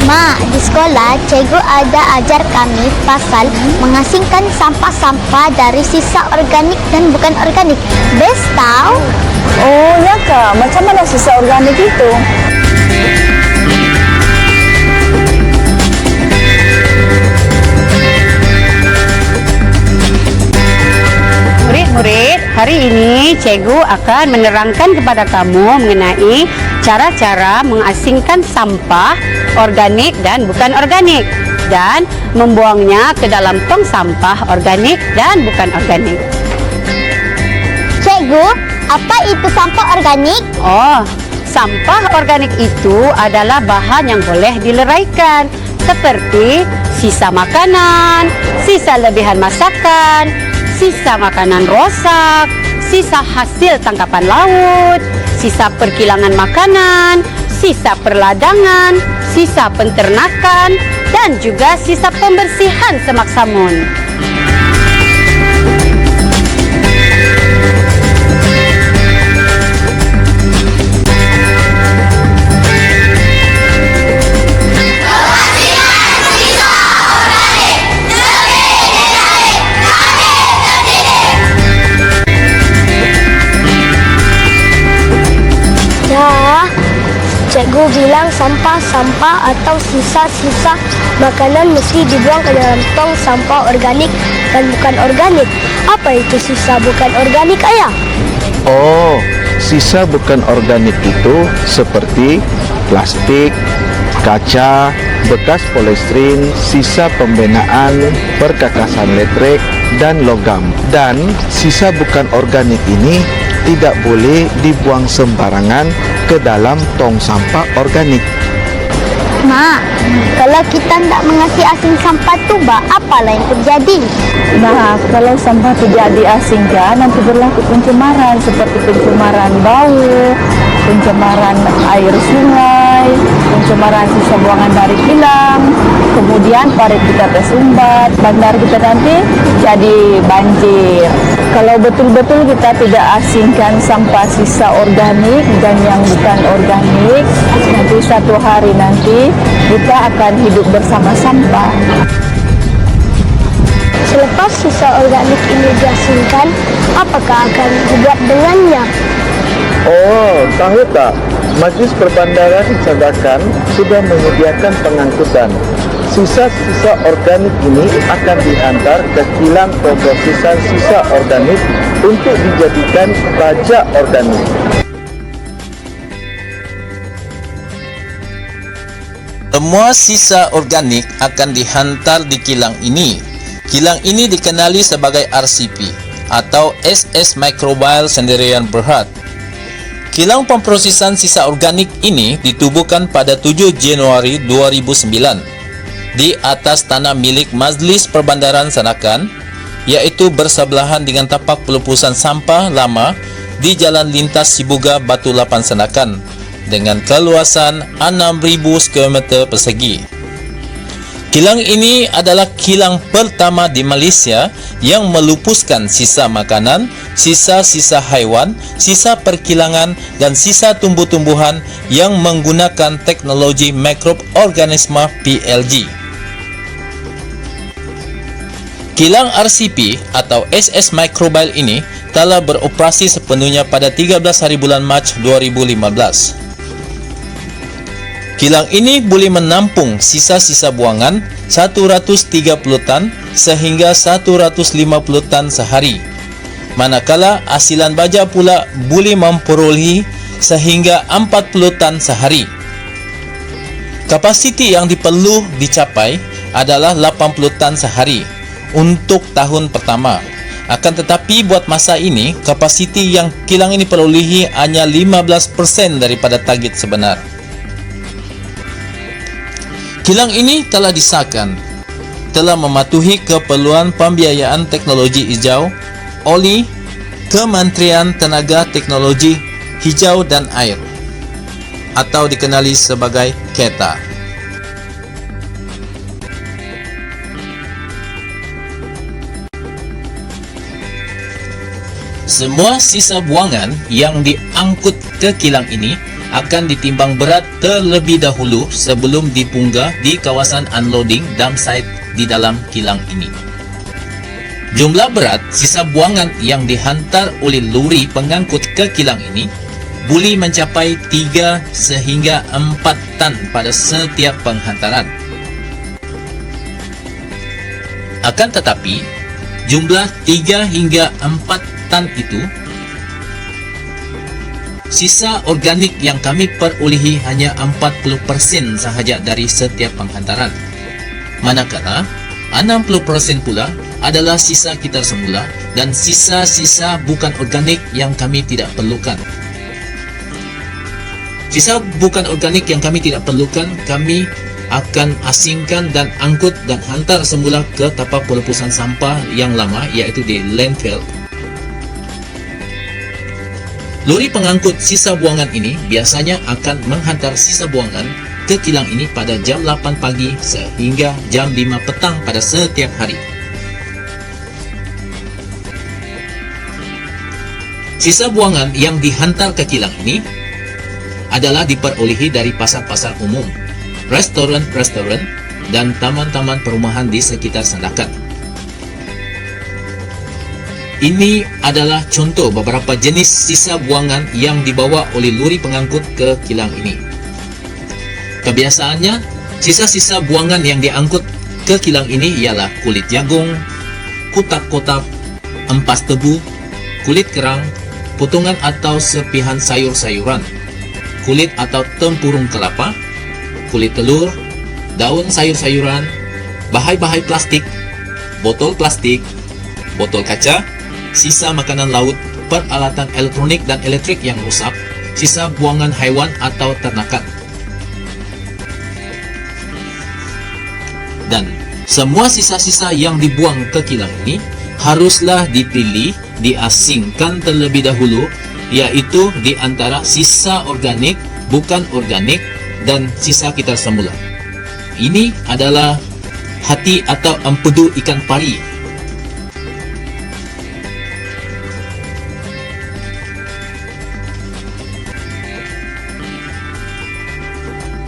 Ma, di sekolah, cikgu ada ajar kami pasal mengasingkan sampah-sampah dari sisa organik dan bukan organik. Best tau? Oh ya kak, macam mana sisa organik itu? Murid-murid, hari ini cikgu akan menerangkan kepada kamu mengenai cara-cara mengasingkan sampah organik dan bukan organik dan membuangnya ke dalam tong sampah organik dan bukan organik. Cikgu, apa itu sampah organik? Oh, sampah organik itu adalah bahan yang boleh dileraikan seperti sisa makanan, sisa lebihan masakan, sisa makanan rosak, sisa hasil tangkapan laut, sisa perkilangan makanan, sisa perladangan, sisa penternakan, dan juga sisa pembersihan semak samun. Cikgu bilang sampah-sampah atau sisa-sisa makanan mesti dibuang ke dalam tong sampah organik dan bukan organik. Apa itu sisa bukan organik, Ayah? Oh, sisa bukan organik itu seperti plastik, kaca, bekas polistrin, sisa pembenaan, perkakasan letrik, dan logam. Dan sisa bukan organik ini tidak boleh dibuang sembarangan ke dalam tong sampah organik. Mak, kalau kita tidak mengasih asing sampah tu, apalah yang terjadi? Nah, kalau sampah tidak diasingkan, nanti berlaku pencemaran seperti pencemaran bau, pencemaran air sungai, pencemaran sisa buangan dari kilang, kemudian parit kita tersumbat, bandar kita nanti jadi banjir. Kalau betul-betul kita tidak asingkan sampah sisa organik dan yang bukan organik, nanti satu hari nanti kita akan hidup bersama sampah. Selepas sisa organik ini diasingkan, apakah akan dibuat dengannya? Oh, tahu tak? Majlis Perbandaran Cabakan sudah menyediakan pengangkutan. Sisa-sisa organik ini akan dihantar ke kilang pemrosesan sisa organik untuk dijadikan pajak organik. Semua sisa organik akan dihantar di kilang ini. Kilang ini dikenali sebagai RCP atau SS Microbial Sendirian Berhad. Kilang pemrosesan sisa organik ini ditubuhkan pada 7 Januari 2009 di atas tanah milik Majlis Perbandaran Sanakan, yaitu bersebelahan dengan tapak pelupusan sampah lama di Jalan Lintas Sibuga Batu Lapan Sanakan dengan keluasan 6.000 km persegi. Kilang ini adalah kilang pertama di Malaysia yang melupuskan sisa makanan, sisa-sisa haiwan, sisa perkilangan dan sisa tumbuh-tumbuhan yang menggunakan teknologi mikroorganisme PLG. Kilang RCP atau SS Microbial ini telah beroperasi sepenuhnya pada 13 hari bulan Mac 2015. Kilang ini boleh menampung sisa-sisa buangan 130 tan sehingga 150 tan sehari. Manakala hasilan baja pula boleh memperolehi sehingga 40 tan sehari. Kapasiti yang diperlu dicapai adalah 80 tan sehari untuk tahun pertama. Akan tetapi buat masa ini, kapasiti yang kilang ini perolehi hanya 15% daripada target sebenar. Kilang ini telah disahkan, telah mematuhi keperluan pembiayaan teknologi hijau oleh Kementerian Tenaga Teknologi Hijau dan Air atau dikenali sebagai KETA. Semua sisa buangan yang diangkut ke kilang ini akan ditimbang berat terlebih dahulu sebelum dipunggah di kawasan unloading dump site di dalam kilang ini. Jumlah berat sisa buangan yang dihantar oleh lori pengangkut ke kilang ini boleh mencapai 3 sehingga 4 tan pada setiap penghantaran. Akan tetapi, jumlah 3 hingga 4 tan itu, sisa organik yang kami perolehi hanya 40% sahaja dari setiap penghantaran. Manakala 60% pula adalah sisa kitar semula dan sisa-sisa bukan organik yang kami tidak perlukan. Sisa bukan organik yang kami tidak perlukan, kami akan asingkan dan angkut dan hantar semula ke tapak pelepasan sampah yang lama, iaitu di landfill. Lori pengangkut sisa buangan ini biasanya akan menghantar sisa buangan ke kilang ini pada jam 8 pagi sehingga jam 5 petang pada setiap hari. Sisa buangan yang dihantar ke kilang ini adalah diperolehi dari pasar-pasar umum, restoran-restoran, dan taman-taman perumahan di sekitar Sandakan. Ini adalah contoh beberapa jenis sisa buangan yang dibawa oleh lori pengangkut ke kilang ini. Kebiasaannya, sisa-sisa buangan yang diangkut ke kilang ini ialah kulit jagung, kotak-kotak, empas tebu, kulit kerang, potongan atau serpihan sayur-sayuran, kulit atau tempurung kelapa, kulit telur, daun sayur-sayuran, bahai-bahai plastik, botol plastik, botol kaca, sisa makanan laut, peralatan elektronik dan elektrik yang rusak, sisa buangan haiwan atau ternakan. Dan semua sisa-sisa yang dibuang ke kilang ini haruslah dipilih, diasingkan terlebih dahulu, iaitu di antara sisa organik, bukan organik, dan sisa kitar semula. Ini adalah hati atau empedu ikan pari.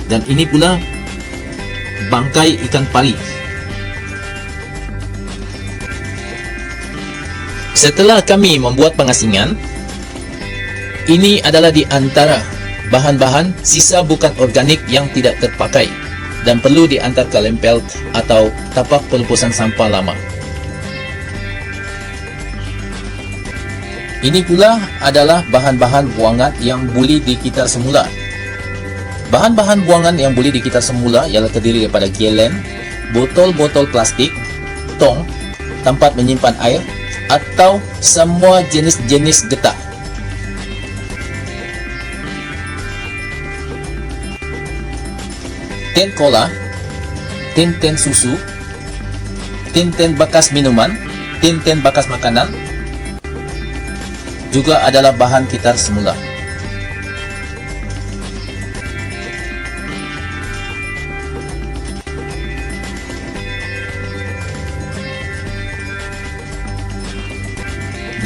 Dan ini pula bangkai ikan pari. Setelah kami membuat pengasingan, ini adalah di antara bahan-bahan sisa bukan organik yang tidak terpakai dan perlu diantar ke landfill atau tapak pelepasan sampah lama. Ini pula adalah bahan-bahan buangan yang boleh dikitar semula. Bahan-bahan buangan yang boleh dikitar semula ialah terdiri daripada galen, botol-botol plastik, tong, tempat menyimpan air, atau semua jenis-jenis getah. Tin cola, tin susu, tin bekas minuman, tin bekas makanan juga adalah bahan kitar semula.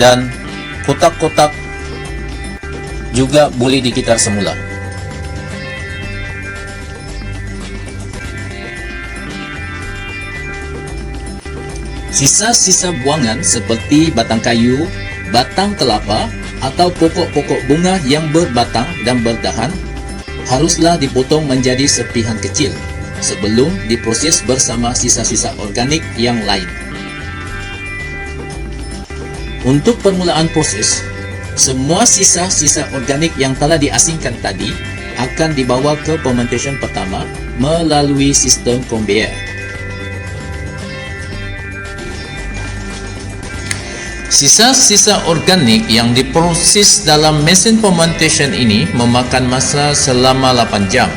Dan kotak-kotak juga boleh dikitar semula. Sisa-sisa buangan seperti batang kayu, batang kelapa, atau pokok-pokok bunga yang berbatang dan berdahan haruslah dipotong menjadi serpihan kecil sebelum diproses bersama sisa-sisa organik yang lain. Untuk permulaan proses, semua sisa-sisa organik yang telah diasingkan tadi akan dibawa ke fermentation pertama melalui sistem conveyor. Sisa-sisa organik yang diproses dalam mesin fermentation ini memakan masa selama 8 jam.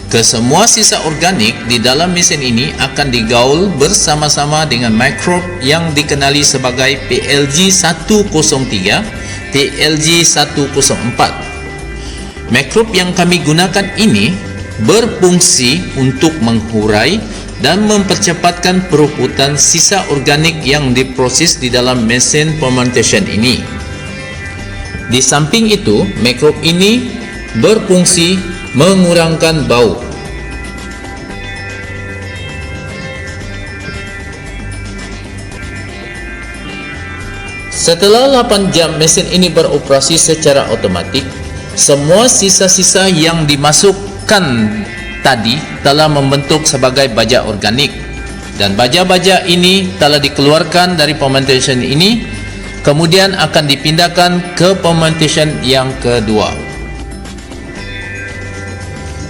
Kesemua sisa organik di dalam mesin ini akan digaul bersama-sama dengan mikrob yang dikenali sebagai PLG 103, PLG 104. Mikrob yang kami gunakan ini berfungsi untuk menghurai dan mempercepatkan peruputan sisa organik yang diproses di dalam mesin fermentation ini. Di samping itu, mikrob ini berfungsi mengurangkan bau. Setelah 8 jam mesin ini beroperasi secara otomatik, semua sisa-sisa yang dimasukkan tadi telah membentuk sebagai baja organik, dan baja-baja ini telah dikeluarkan dari fermentation ini, kemudian akan dipindahkan ke fermentation yang kedua.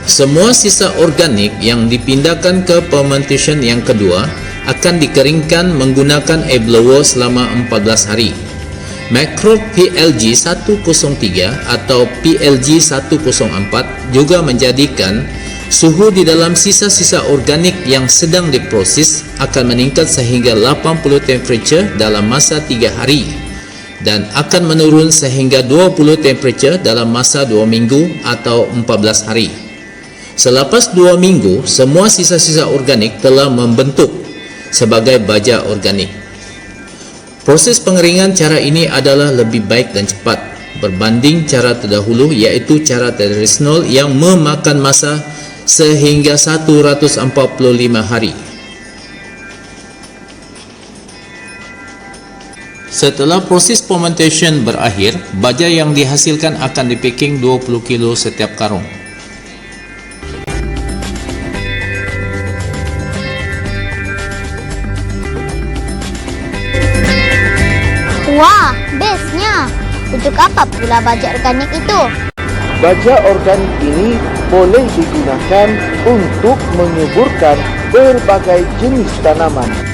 Semua sisa organik yang dipindahkan ke fermentation yang kedua akan dikeringkan menggunakan air blower selama 14 hari. Mikrob PLG 103 atau PLG 104 juga menjadikan suhu di dalam sisa-sisa organik yang sedang diproses akan meningkat sehingga 80 temperature dalam masa 3 hari dan akan menurun sehingga 20 temperature dalam masa 2 minggu atau 14 hari. Selepas 2 minggu, semua sisa-sisa organik telah membentuk sebagai baja organik. Proses pengeringan cara ini adalah lebih baik dan cepat berbanding cara terdahulu, iaitu cara tradisional yang memakan masa sehingga 145 hari. Setelah proses fermentation berakhir, baja yang dihasilkan akan dipacking 20 kilo setiap karung. Wah, bestnya. Untuk apa pula baja organik itu? Baja organik ini boleh digunakan untuk menyuburkan berbagai jenis tanaman.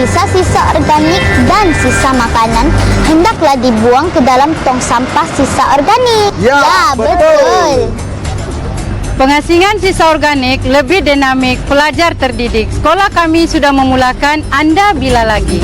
Sisa-sisa organik dan sisa makanan hendaklah dibuang ke dalam tong sampah sisa organik. Ya, betul. Pengasingan sisa organik lebih dinamik, pelajar terdidik. Sekolah kami sudah memulakan, Anda bila lagi.